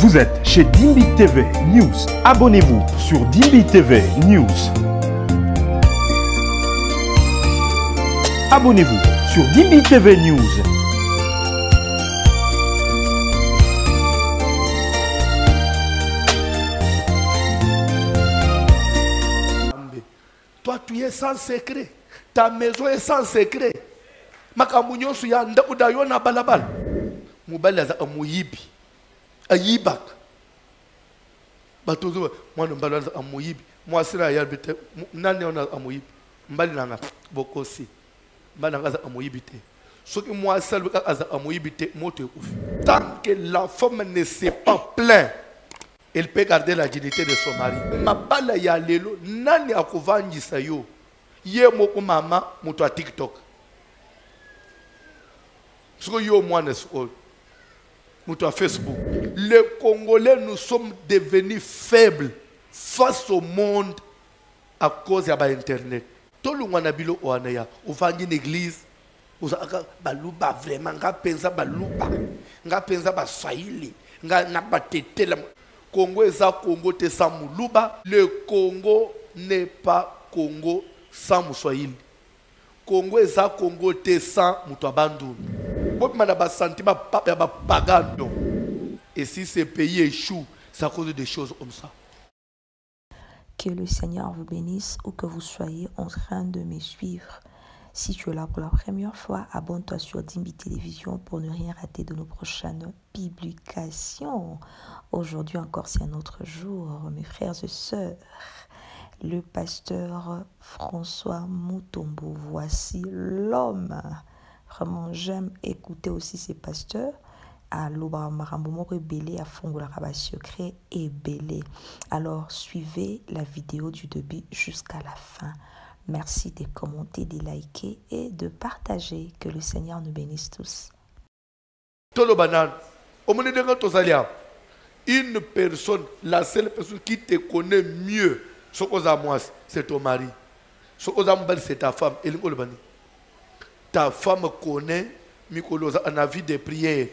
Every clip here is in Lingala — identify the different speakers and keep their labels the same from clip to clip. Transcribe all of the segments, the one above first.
Speaker 1: Vous êtes chez Dimbi TV News. Abonnez-vous sur Dimbi TV News. Abonnez-vous sur Dimbi TV News.
Speaker 2: Toi, tu es sans secret. Ta maison est sans secret. Makamunyo suya ndaku dayo na balabal. Mubali za amuyibi. Ayibak. Batozo mwana mbali za amuyibi. Mwasira ya bite nani ona amuyibi. Mbali nanga bokosi. Mbali nanga za amuyibi te. Ce que moi seul za amuyibi te moto ekufi. Tant que la femme ne s'est pas plainte, elle peut garder la dignité de son mari. Mabala ya lelo nani akuvangisa yo. Ye moko mama muto a TikTok. Parce que yo mwana so muto a Facebook. Les Congolais, nous sommes devenus faibles face au monde à cause de Internet. Tout le monde a bilo oanaya. Ou vangi une église. Ou baluba vraiment. Nga pensa baluba. Nga pensa ba swahili. Nga nabatete la. Congo est Congo te sans Muluba. Le Congo n'est pas Congo sans Moussoïl. Congo est Congo te sans Moutouabandou. Et si ces pays échouent, c'est à cause des choses comme ça.
Speaker 3: Que le Seigneur vous bénisse où que vous soyez en train de me suivre. Si tu es là pour la première fois, abonne-toi sur Dimbi Télévision pour ne rien rater de nos prochaines publications. Aujourd'hui encore, c'est un autre jour, mes frères et sœurs. Le pasteur François Mutombo, voici l'homme. Vraiment, j'aime écouter aussi ces pasteurs. À l'Obaramambo Belé, à Fongola Rabat Secret et Belé. Alors, suivez la vidéo du début jusqu'à la fin. Merci de commenter, de liker et de partager. Que le Seigneur nous bénisse tous.
Speaker 2: Une personne, la seule personne qui te connaît mieux, c'est ton mari. C'est ta femme. Ta femme connaît un avis de prière.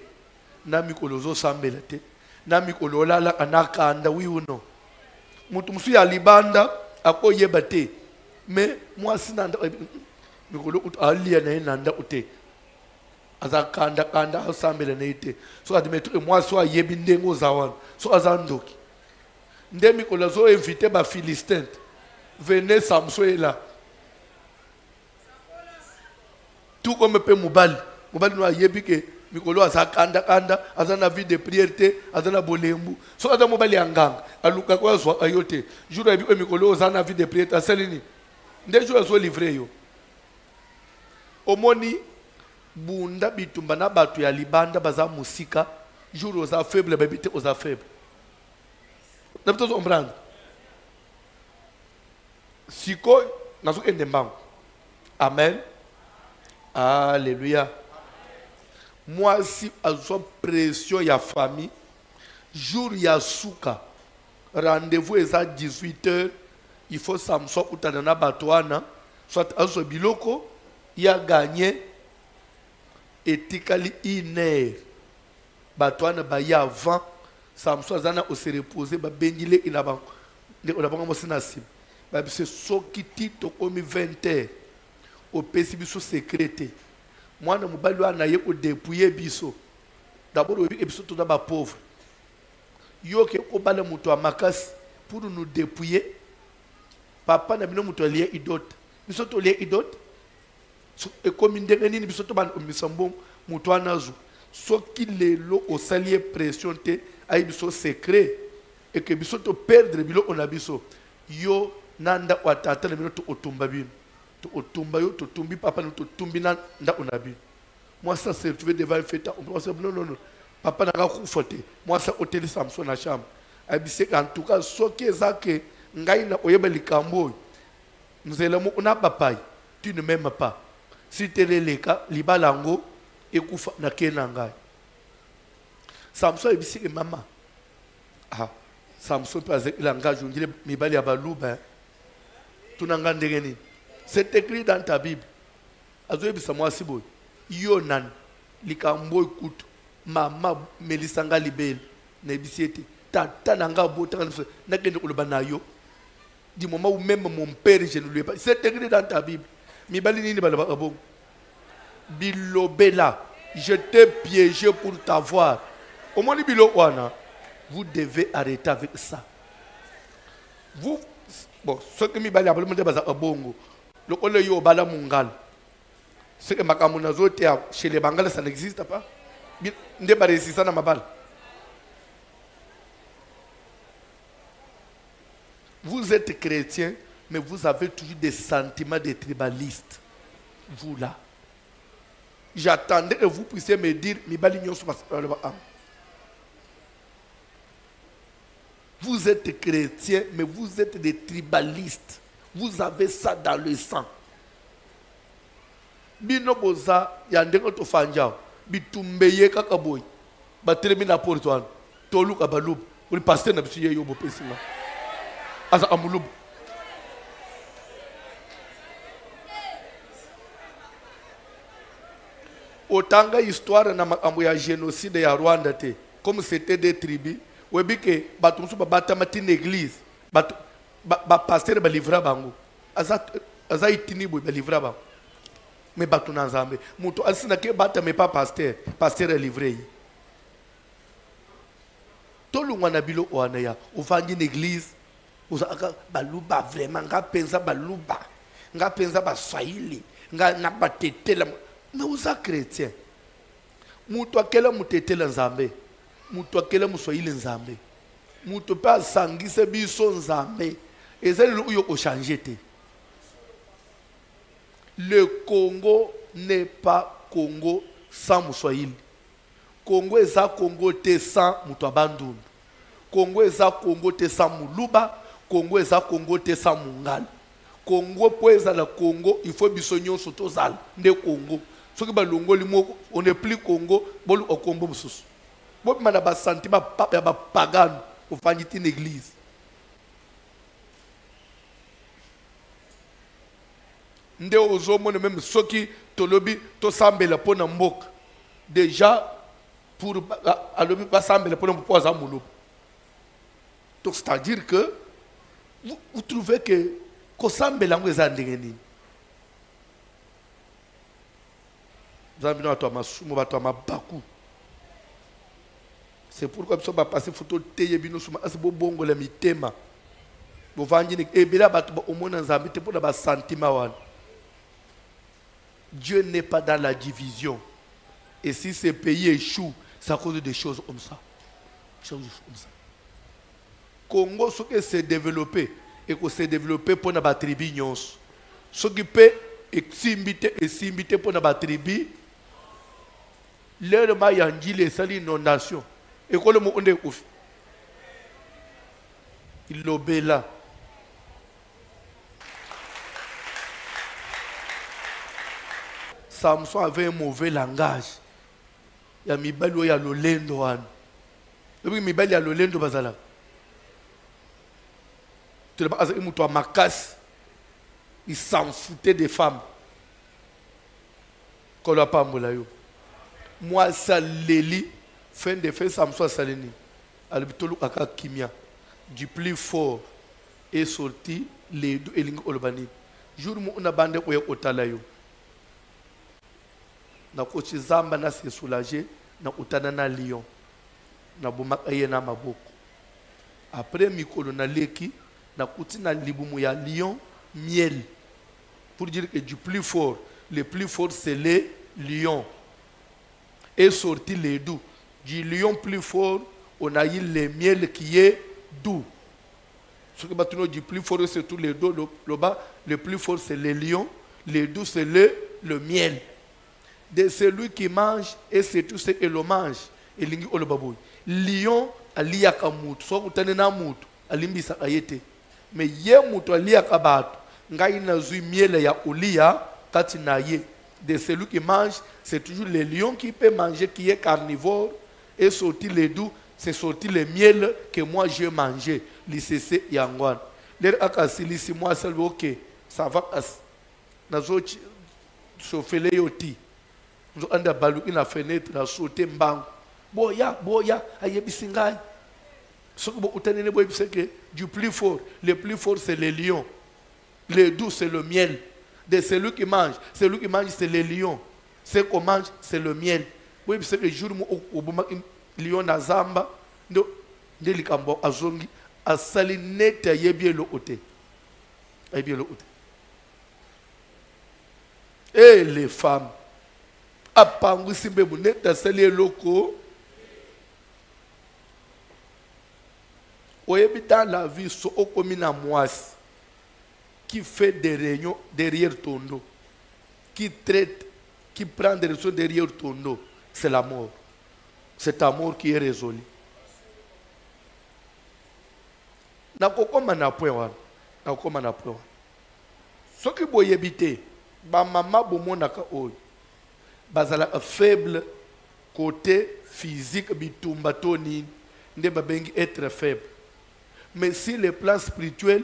Speaker 2: Na mikolozo sambelete. Na mikolola la anakanda oui ou non. Mutumsu ya libanda ako yebate. Mais moi sinanda mikolo alia na nanda ute. Azakanda kanda asambele na ite. So admetre moi so yebi ndengo zawan. So azandoki. Nde mikolozo invité ba Philistin. Venez Samson est là. Tout comme peut Moubali. Moubali no yebi ke mikolo azakanda kanda azana vie de prière azana bolembu so azana mobali anganga aluka kwa zwa ayote jour ya bi mikolo azana vie de prière asalini nde jour azo livrer yo omoni bunda bitumba na batu ya libanda baza musika jour oza faible babite oza faible na bito comprendre siko nazo endembango amen alléluia. Moi, si à une pression, il y a famille, jour il y a souka, rendez-vous est à 18h, il faut Samson ou Tadana Batouana, soit à ce biloko, il a gagné éthiquement une heure. Batouana baye avant, Samson Zana au se reposer, Benile il a pas commencé à se c'est ce qui dit au 20h, au PCB secrétaire. Moi, je suis un dépouiller biso. D'abord, je suis un pauvre. Yo ke obala muto amakas pour nous dépouiller. Papa na bino muto lié idot. Biso to lié idot. Et comme ndenge nini biso to ban omisambo muto anazu. So ki lelo o salier pression te ay biso secret et que biso to perdre bilo on abiso. Yo nanda watata na bino to otumba bino. To tumbi papa no to tumbi nda onabi. Moi ça c'est tu veux devant le fait non papa n'a pas fauté. Moi ça hôtel Samson na chambre. Abise en tout cas so que ça que ngai na oyeba likambo. Nous allons on a papa. Tu ne m'aimes pas. Si tu es le cas libalango ekufa na kenanga. Samson abise que maman. Ah Samson pas il engage on dirait mibali ya baluba. Tunanga ndengeni. C'est écrit dans ta Bible. Azoye bisamwa siboy. Yonan likambo écoute mama melisanga libel Nebisiete. Tata nanga bota na kende ulobanayo. Du moment où même mon père je ne lui ai pas. C'est écrit dans ta Bible. Mi bali nini balaba abong. Bilobela. Je t'ai piégé pour t'avoir. Au moins bilo wana. Vous devez arrêter avec ça. Vous bon, ce que mi bali abalo monde baza abongo. Le ole yo bala mungal. Ce que makamuna zote chez les Bangales ça n'existe pas. Nde ba resisa na mabal. Vous êtes chrétien, mais vous avez toujours des sentiments de tribalistes. Vous là. J'attendais que vous puissiez me dire, vous êtes chrétien, mais vous êtes des tribalistes. Vous avez ça dans le sang. Bino boza yandenge to fanjao bitumbeye kakaboy batelemi na portoine tolu kabalub uli pasteur na bisiye yo bopesima asa amulub otanga histoire na makambo ya génocide ya Rwanda te comme c'était des tribus webike batu musu babata mati l'église batu ba pasteur ba livra bango aza itini boy ba livra bango mais batu na nzambe mutu asina ke bata mais pas pasteur est livré tolungwa na bilo wana ya ufangi l'église uzaka baluba vraiment nga penza baluba nga penza ba swahili nga na batetela mais uza chrétien mutu akela mutetela nzambe mutu akela muswahili nzambe mutu pa sangise biso nzambe ezali uyo o changer te. Le Congo n'est pas Congo sans Moussoïli. Congo est ça Congo te sans Moutouabandun. Congo est ça Congo te sans Moulouba. Congo est ça Congo te sans Mungal. Congo pour être le Congo, il faut bisogner sur tous les de Congo. Ce qui est longo limo, on n'est plus Congo, bon au Congo boussous. Bon mais na ba sentiment pagan au faniti une église. Nde ozomone même soki tolobi to sambela pona mboka déjà pour alobi pas sambela pona mpoza mulubu. Donc c'est-à-dire que vous trouvez que ko sambela ngweza ndenge nini zambi na to masumo ba to mabaku. C'est pourquoi biso ba passer photo teye bino suma asibo bongo la mitema bo vanjini e bila batu ba omona nzambi te pona ba sentiment wana. Dieu n'est pas dans la division. Et si ce pays échoue, c'est à cause des choses comme ça. Congo, ce qui s'est développé, et que s'est développé pour la tribu, ce qui peut s'imiter pour la tribu, l'air ma yangi les sali inondation. Et que le mot on est ouf. Il l'obéla. Samson avait un mauvais langage. Il y a Mibali, il y a Lolendo. Et puis Mibali, il y a Lolendo Bazala. Tu vois, il s'en foutait des femmes. Moi, ça l'élit, fin de fin, Samson Salini. Albitolo Aka Kimia. Du plus fort est sorti les deux Eling Olbani. Jour où on a bandé au Talayo. Na kochi zamba na se soulager na utana na lion na bomaka ye na maboko après mikolo na leki na kuti na libumu ya lion miel pour dire que du plus fort le plus fort c'est le lion et sorti les doux du lion plus fort on a eu le miel qui est doux ce que batuno du plus fort c'est tout les deux le bas le plus fort c'est le lion les doux c'est le miel de celui qui mange et c'est tout ce que l'on mange et lingi olobaboy lion aliyaka mutu so kutane na mutu alimbisa ayete mais ye mutu aliyaka batu ngai na zui miele ya olia kati na ye de celui qui mange c'est toujours le lion qui peut manger qui est carnivore et sorti les doux c'est sorti le miel que moi j'ai mangé l'icc yangwan l'air akasili si moi seul ok ça va nazo chauffele yoti nous avons balu une fenêtre, nous avons sauté mbang. Boya, ayebisi ngai. Ce que c'est que du plus fort, le plus fort c'est le lion. Le doux c'est le miel. De celui qui mange c'est le lion. Ce qu'on mange c'est le miel. Oui, c'est que le jour où le lion na zamba, de likambo azongi, asali net a yebie le ote. Yebie le ote. Et les femmes, apangu simbe net asali loko. Dans la vie, so comme une moisse qui fait des réunions derrière ton dos, qui traite, qui prend des réunions derrière ton dos, c'est la mort. C'est ta mort qui est résolue. Ce qui est habité, ma maman bomonaka oy, bazala faible côté physique bitumba toni, nde babengi être faible. Mais si le plan spirituel,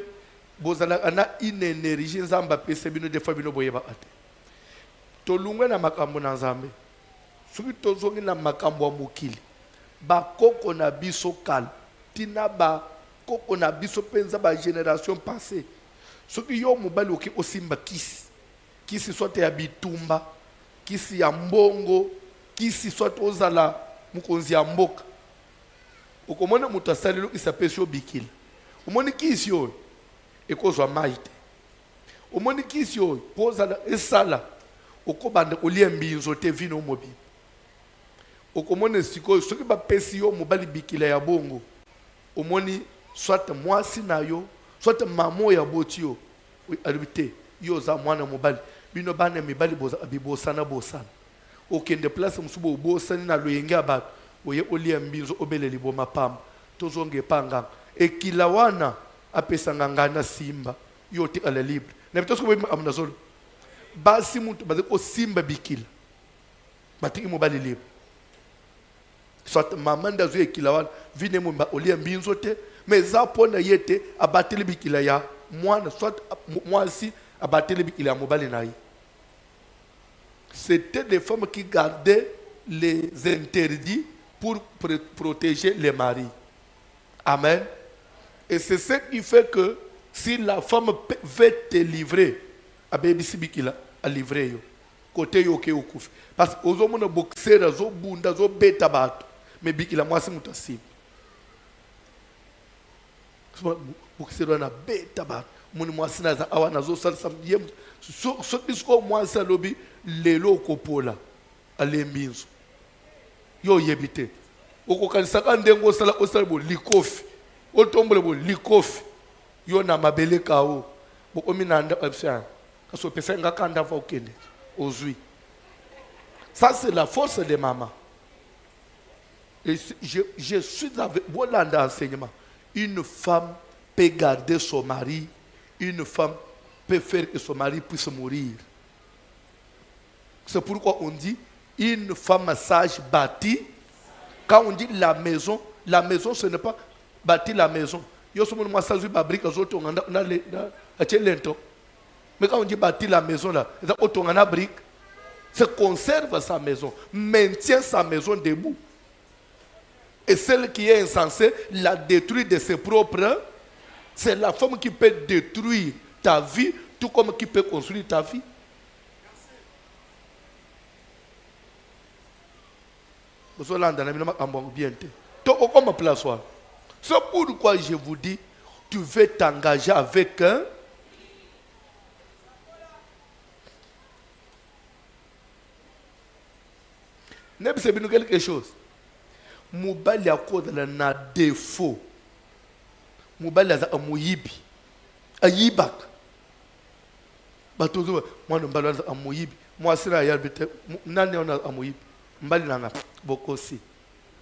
Speaker 2: vous avez une énergie, vous avez des fois bino boyeba ate. Tolungwe na makambo na nzambe. Soki tozongi na makambo ya mokili. Ba koko na biso kal. Tina ba koko na biso penza ba génération passée. Soki yo mobali oki osimba kisi. Kisi soit ya bitumba, kisi ya mbongo, kisi soit ozala mukonzi ya mboka. Okomona mutu asalelo isapesi yo bikila. Omoni kisi yo ekozwa maite. Omoni kisi yo pozala esala okobanda olia mbinzo te vino mobi. Okomona siko soki bapesi yo mobali bikila ya bongo. Omoni soit mwasi na yo, soit mamo ya boti yo. Alibite yo za mwana mobali. Bino bana mibali boza abibosana bosana. Okende place musubo obosani na loyenge abatu. Oye olia mbinzo obele libo mapamba. Tozonge panga. Ekila wana apesanga ngana simba yote ala libre. Na bitosko boyima amnazolo. Basi muntu baze ko simba bikila. Batiki mobali libre. Soit maman dazo ekila wana vine mo olia mbinzo te mais za pona yete abateli bikila ya mwana soit mwasi abateli bikila ya mobali na yi. C'était des femmes qui gardaient les interdits pour protéger les maris. Amen. Et c'est ce qui fait que si la femme veut te livrer, a livrer yo. Côté yo ke okufi. Parce que ozo mona boxer zo bunda zo beta bato. Mais bikila mwasi mutasibi. Boxer na beta bato. Moni mwasi na za awana zo salsa yem. So isko mwasi lobi lelo kopola alembinzo. Yo yebite. Okokanisaka ndengo sala osalbo likofi. Otombole bo likofi. Yo na mabele kao. Bokomi na nda option. Kaso pesa ngaka nda va okende. Ozui. Ça c'est la force de maman. Et je suis avec Bolanda enseignement. Une femme peut garder son mari. Une femme peut faire que son mari puisse mourir. C'est pourquoi on dit une femme sage bâtie. Quand on dit la maison ce n'est pas bâtir la maison. Mais quand on dit bâtir la maison là, c'est conserve sa maison, maintient sa maison debout. Et celle qui est insensée la détruit de ses propres. C'est la femme qui peut détruire ta vie, tout comme qui peut construire ta vie. C'est pourquoi je vous dis, tu veux t'engager avec un. C'est quelque chose. Moubali a quoi na défaut. Moubali a mouyibi. A yibak. Batozo, moi non balance a mouyibi. Moi c'est la yarbite. Nani on a mouyibi. Mbali nanga bokosi.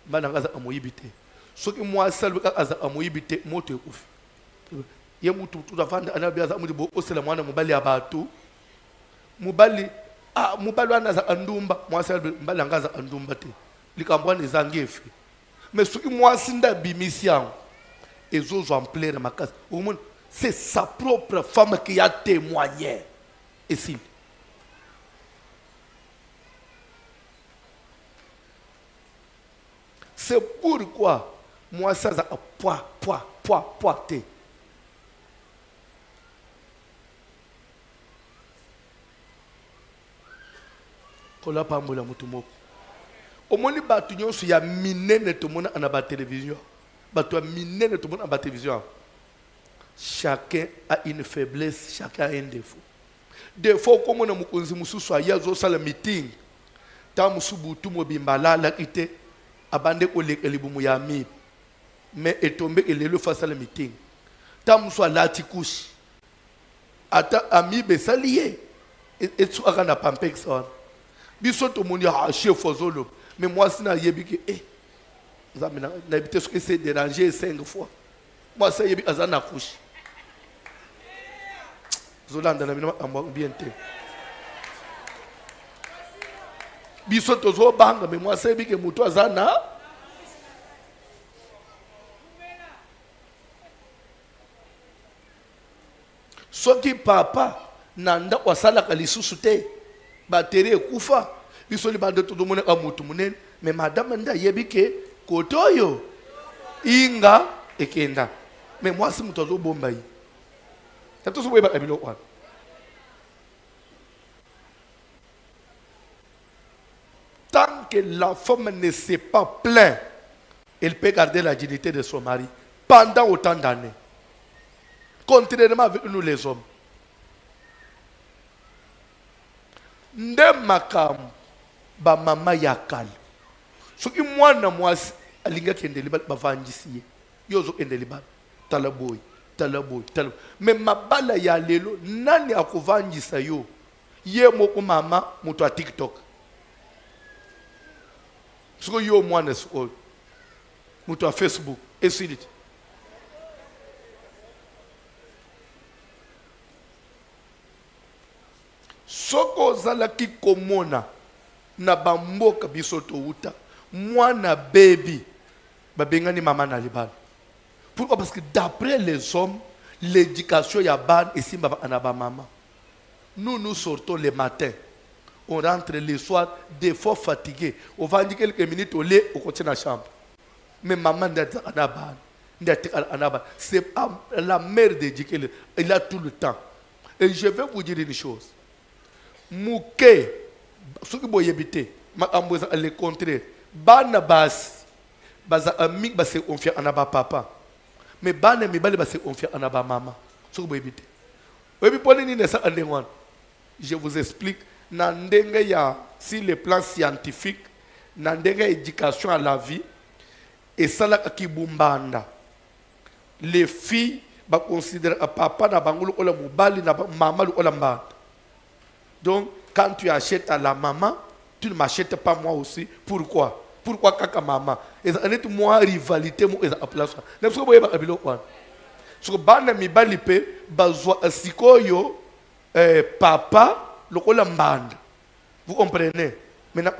Speaker 2: Mbali nanga a mouyibi te. Ce que moi seul a mouyibi te moto ekufi. Ye mutu tout avanda anabia za mudibo osela mwana mubali abatu. Mubali mubali wana za andumba. Moi seul mbali nanga za andumba te. Likambwa ne zangefi. Mais ce que moi sinda bimisian et zozo en plein ma case. C'est sa propre femme qui a témoigné. Et si c'est pourquoi moi ça za poids te. Kola pambola mutu moko. Omoni batu nyonso ya minene to mona na ba télévision. Batu ya minene to mona na ba télévision. Chacun a une faiblesse, chacun a un défaut. Défaut comme on a mukonzi mususu ayazo sala meeting. Ta musubutu mobimbala la kite abande ko lekelibumu ya mi. Mais est tombé et le face à la meeting. Ta musu ala tikushi. Ata ami besalié. Et tu as na pampex on. Biso to moni a chef ozolo. Mais moi si na yebi que zamina na habité ce que c'est déranger 5 fois. Moi ça yebi azana kushi. Zolanda na bino bien te. Biso to zo banga mais moi ça yebi que muto azana. Soki papa nanda wasala kalisusu te. Batterie ekufa biso li bande tout monde a mutu munene mais madame nda yebi ke kotoyo inga ekenda mais moi si mutu zo bomba yi tato so boyeba kabilo kwa tant que la femme ne s'est pas plainte elle peut garder la dignité de son mari pendant autant d'années contrairement avec nous les hommes. Nde makam ba mama yakal soki mwana mwasi alinga kendeli ba vanjisiye yozo kendeli ba talaboy mais mabala ya lelo nani akuvanjisa yo ye moko mama muto a TikTok soko yo mwana so muto a Facebook esidit soko zalaki komona na bamboka biso to uta mwana baby babengani mama na libala. Pourquoi? Parce que d'après les hommes l'éducation ya ban et si baba anaba mama. Nous sortons le matin, on rentre le soir des fois fatigués, on va dire quelques minutes au lit, on continue la chambre. Mais maman d'être anaba, c'est la mère d'éduquer, il a tout le temps. Et je vais vous dire une chose. Mouké, ce qui boye habité, ma amouza le contraire. Bana bas, baza amik bas se confier en aba papa. Mais bana mi bali bas se confier en aba maman. Ce qui boye habité. Oui, puis pour les ça en je vous explique. Nandenga ya sur le plan scientifique, nandenga éducation à la vie et ça là qui bumbanda. Les filles ba considérer papa na bangulu ola mobali na maman ola mbanda. Donc, quand tu achètes à la maman, tu ne m'achètes pas moi aussi. Pourquoi? Pourquoi kaka maman? Et ça est moi rivalité moi à place. Ne sais pas boyeba kabilo kwa. So bana mi balipe bazwa sikoyo papa lokola mbanda. Vous comprenez? Maintenant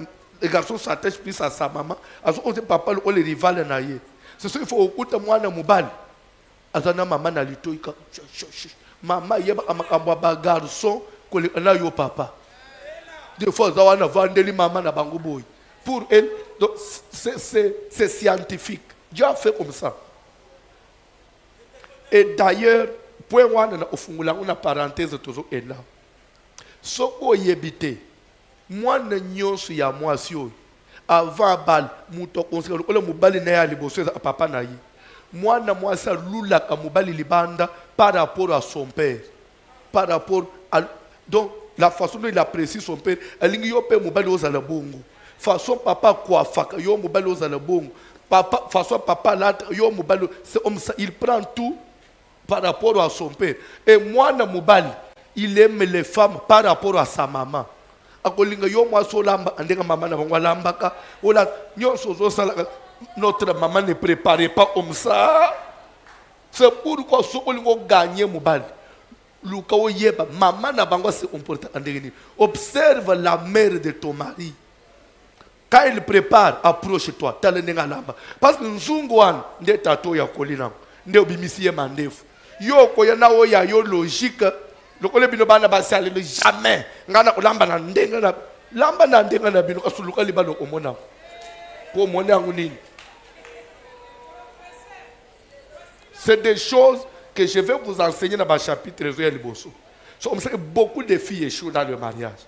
Speaker 2: les garçons s'attachent plus à sa maman. Azo on papa lokola rival na ye. C'est ça il faut okuta mwana mubali. Azana maman na litoika. Maman yeba amakambo ba garçon là yo papa. Des fois zawana vandeli maman na bango boy. Pour elle, c'est scientifique. Dieu a fait comme ça. Et d'ailleurs, point wana na ofungula una parenthèse toujours est là. Soko yebite. Moi na nyonso ya mwasi oyo. Avant bal muto conseil ko le mobali na ya liboso ya papa na yi. Moi na mwasi lula ka mobali libanda par rapport à son père. Par rapport à donc, la façon dont il apprécie son père, il père mobile aux alabongo. Façon papa quoi faka yo mobile aux alabongo. Papa façon papa là yo mobile c'est comme ça il prend tout par rapport à son père. Et moi na mobile, il aime les femmes par rapport à sa maman. Akolinga yo moi so lamba andenga maman na bango lambaka ola nyonso zo sala notre maman ne préparait pas comme ça. C'est pourquoi so kolingo gagner mobile. Maman n'a pas se comporter en dernier. Observe la mère de ton mari. Quand il prépare, approche-toi. Parce que Nzungwan, nde tato ya kolina, nde obimisiye mandefu. Yo koyana oya yo logique. Le kole bino bana basale jamais. Ngana olamba na ndenga na lamba na ndenga na bino kasuluka libalo omona. Ko mona ngunini. C'est des choses que je vais vous enseigner dans le chapitre de Liboso. On sait que beaucoup de filles échouent dans le mariage.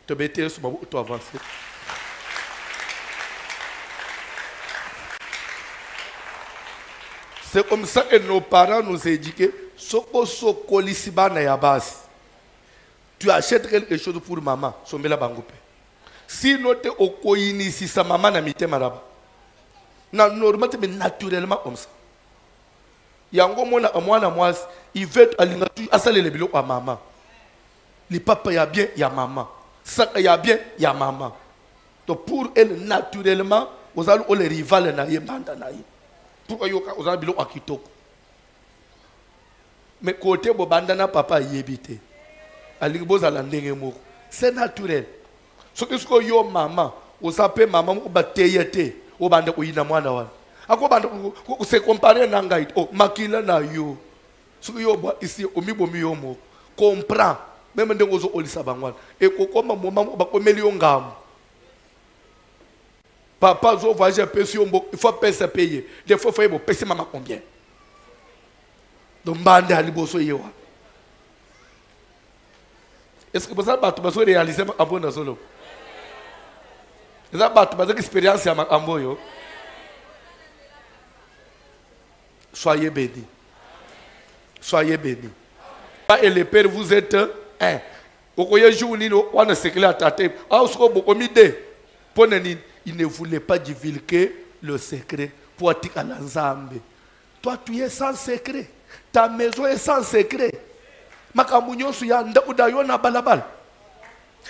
Speaker 2: Tu peux sur ma avancer. C'est comme ça que nos parents nous éduquent. Tu achètes quelque chose pour maman. Sinon, tu es sa maman na mité maraba. Normalement, c'est naturellement comme ça. Il y a un moment, il veut aller le bilot à maman. Le papa y a bien, il y a maman. Ça y a bien, il y a maman. Donc pour elle, naturellement, vous allez les rivales na ye banda na ye. Pourquoi vous allez bilot à kitoko. Mais côté bo banda na papa yebite. Ali boza la ndenge moko. C'est naturel. Ce que yo maman, vous appelez maman ou bateyete, ou bande ou ina mwana wana. Ako bande ou se comparer na ngai, oh makila na yo. Ce que yo ici au mibomi yo mo. Comprend. Même ndenge ozo olisa bangwana. Et kokoma moment ba komeli yo ngam. Papa zo voyage pesi yo il faut payer. Des fois faut payer maman combien. Donc bande ali boso yewa. Est-ce que vous avez réalisé un bon dans solo? Vous avez une expérience à Amboyo? Soyez bénis. Soyez bénis. Et le Père, vous êtes un. Il ne voulait pas divulguer le secret. Toi, tu es sans secret. Ta maison est sans secret. Makamunyo suya ndakuda yo na balabal.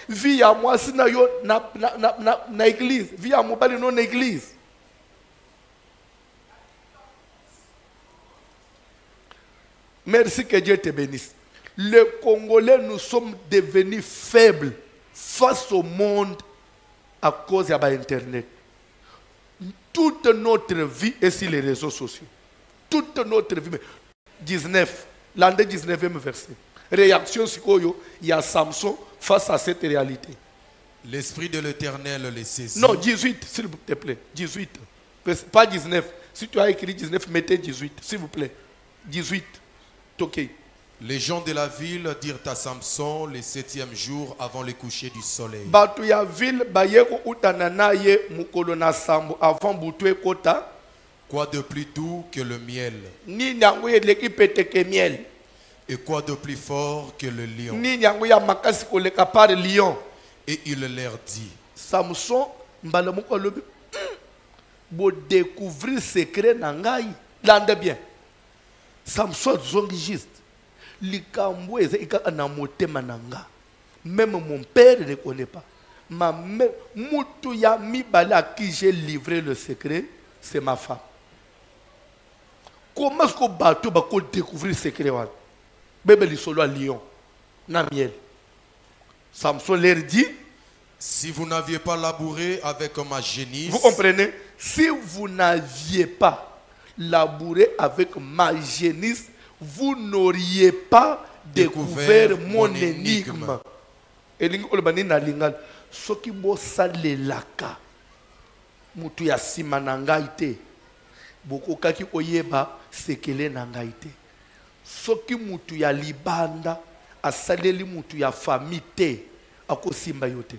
Speaker 2: Via moi sina yo na église. Via mobali non église. Merci que Dieu te bénisse. Les Congolais, nous sommes devenus faibles face au monde à cause de l'Internet. Toute notre vie est sur les réseaux sociaux. Toute notre vie. 19. L'année 19e verset. Réaction Sikoyo, il y a Samson face à cette réalité.
Speaker 4: L'Esprit de l'Éternel les saisit.
Speaker 2: Non, 18, s'il vous plaît. 18. Pas 19. Si tu as écrit 19, mettez 18, s'il vous plaît. 18. Ok.
Speaker 4: Les gens de la ville dirent à Samson le 7e jour avant le coucher du soleil.
Speaker 2: Batuya ville bayeko utananaye mukolona sambo avant butwe kota.
Speaker 4: Quoi de plus doux que le miel?
Speaker 2: Ni nyangoye lekipeteke miel.
Speaker 4: Et quoi de plus fort que le lion?
Speaker 2: Ni nyangoya makasi koleka par lion.
Speaker 4: Et il leur dit,
Speaker 2: Samson mbalamoko lobi bo découvrir secret nangai. Lande bien. Samson zongi juste. Likambo eze ika na motema nanga. Même mon père ne connaît pas. Ma mère, mutu ya mibale à qui j'ai livré le secret, c'est ma femme. Comment est-ce que bateau va découvrir le secret? Bébé li solo à lion, na miel. Samson leur dit,
Speaker 4: si vous n'aviez pas labouré avec ma génisse.
Speaker 2: Vous comprenez? Si vous n'aviez pas labouré avec ma génisse, vous n'auriez pas découvert mon énigme. Elingi olobani na lingal soki bosalelaka mutu ya sima na ngai te bokokaki oyeba sekele na ngai te. Soki mutu ya libanda asaleli mutu ya famille te akosimba yo te.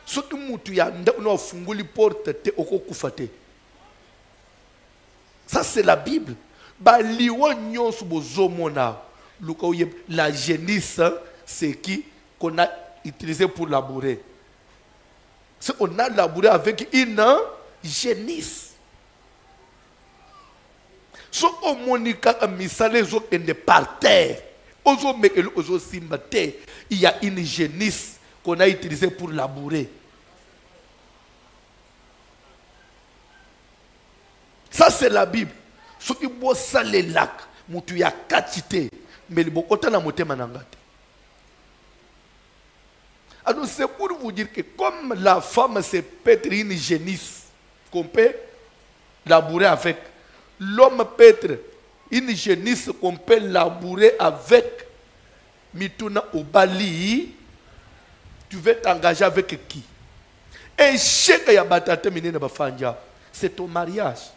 Speaker 2: Soki mutu ya ndako na ofunguli porte te okokufa te. Ça c'est la Bible. La génisse, c'est qui qu'on a utilisé pour labourer. C'est qu'on a labouré avec une génisse. Si on monica a mis les autres par terre, il y a une génisse qu'on a utilisée pour labourer. Ça c'est la Bible. Ce qui bossa les lacs, mutu ya katite, mais le bokota na motema nangate. Alors c'est pour vous dire que comme la femme c'est peut-être une génisse qu'on peut labourer avec, l'homme peut être une génisse qu'on peut labourer avec. Mituna obali, tu veux t'engager avec qui? Et cheka ya batate minene bafanja. c'est ton mariage.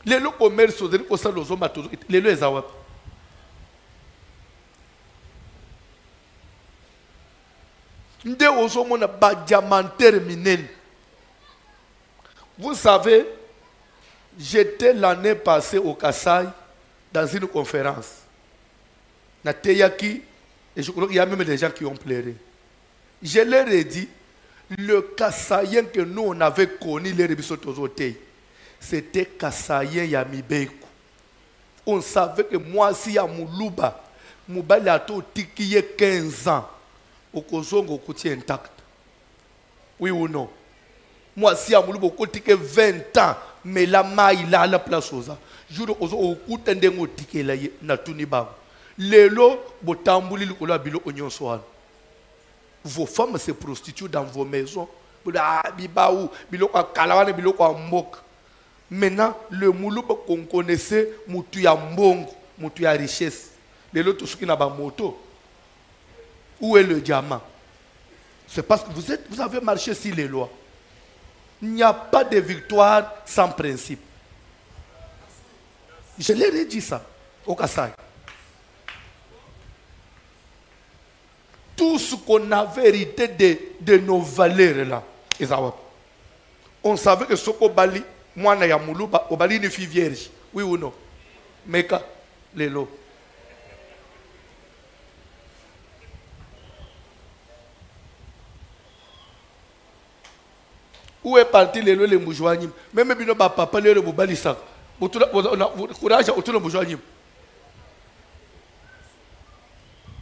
Speaker 2: Les lots commerce aux les lots ezawap. Nde ozomona ba diamantaire minene. Vous savez, j'étais l'année passée au Kasaï dans une conférence. Na Teyaki, et je crois qu'il y a même des gens qui ont pleuré. Je leur ai dit, le Kasaïen que nous on avait connu, les Rebisotozotei, c'était Kasaïen Yamibeku. On savait que moi, si à Moulouba, Moubali a tout tikiye 15 ans, au Kozongo côté intact. Oui ou non? Moi, si à Moulouba, au côté 20 ans, mais la maille là, la place aux gens. Je dis au côté de mon ticket là, na Tuniba. Lelo, botambouli, le colo bilo oignon soan. Vos femmes se prostituent dans vos maisons. Maintenant, le moulouba qu'on connaissait, moutuya mbong, moutuya richesse. Les autres, ceux qui n'ont pas de moto. Où est le diamant? C'est parce que vous avez marché sur les lois. Il n'y a pas de victoire sans principe. Je leur ai dit ça au Kasaï. Tout ce qu'on avait hérité de nos valeurs là, on savait que ce qu'on bali, moi na yamuluba, on bali une fille vierge, oui ou non? Meka, les lots. Où est parti les lots les moujoanim? Même si papa les lots bali ça, courage autour de moujoanim.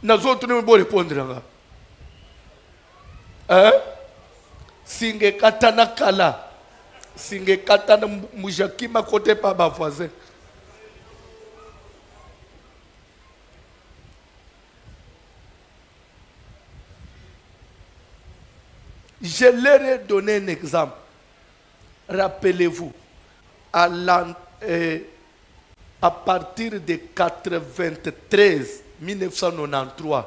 Speaker 2: Nous autres répondre. Hein? Singe katana kala. Singe katana moujakima côté par ma voisin. Je leur ai donné un exemple. Rappelez-vous, à partir de 93, 1993,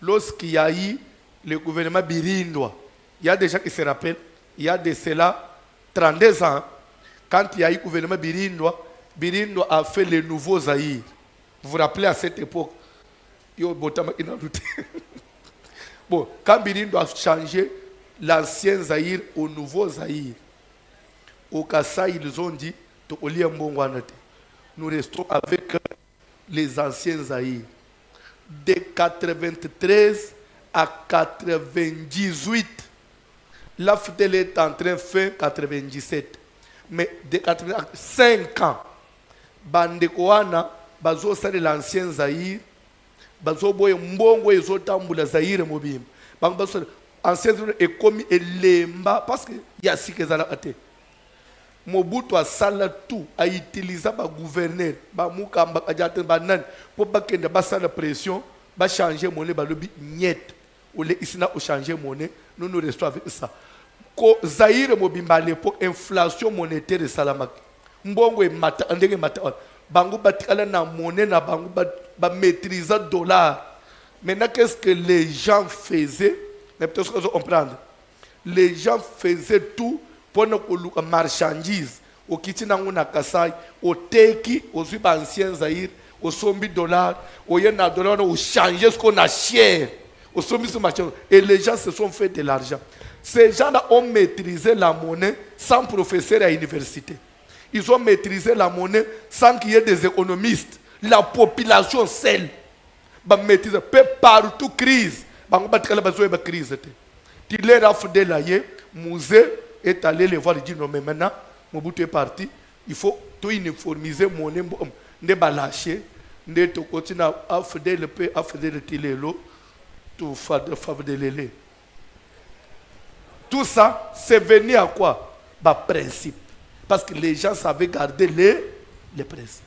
Speaker 2: lorsqu'il y a eu le gouvernement Birindoa, il y a des gens qui se rappellent, il y a de cela 32 ans, quand il y a eu le gouvernement Birindoa, Birindoa a fait le nouveau Zaïre. Vous vous rappelez à cette époque? Bon, quand Birindoa a changé l'ancien Zaïre au nouveau Zaïre, au Kasaï, ils ont dit, nous restons avec les anciens Zaïre. De 93 à 98, la FDL est en train de faire 97. Mais de 85 ans, Bandekoana, Bazo Sade l'ancien Zaïre, Bazo Boye Mbongo et Zotambula Zaïre Mobim. Bazo ancien Zaïre est commis et lemba parce qu'il y a si que ça l'a été. Mobutu a sala tout, a utilisé le gouverneur, pour que la pression, pour changer la monnaie, pour changer la monnaie, nous restons avec ça. Zaïre Mobimba à l'époque, inflation monétaire de Salamak. Mbongo et mata, andenge mata, bango batikala na monnaie, na bango maîtriser le dollar. Maintenant, qu'est-ce que les gens faisaient? Peut-être que vous comprendre. Les gens faisaient tout pour nos marchandises. Au Kitinango na Kasai, au Teki, aux anciens Zaïre, au sombi dollar, au yena dollar, au changer ce qu'on a cher, au sombi ce machin. Et les gens se sont fait de l'argent. Ces gens-là ont maîtrisé la monnaie sans professeur à l'université. Ils ont maîtrisé la monnaie sans qu'il y ait des économistes. La population seule. Maîtriser partout crise. Crise. Il est rafdé là, Musée est allé les voir, il dit non mais maintenant, Mobutu est parti, il faut tout uniformiser mon ne balacher, ne te continuer à faire le paix, à faire le tilelo, tout faire de l'élé. Tout ça, c'est venu à quoi? Bah, principe. Parce que les gens savaient garder les principes.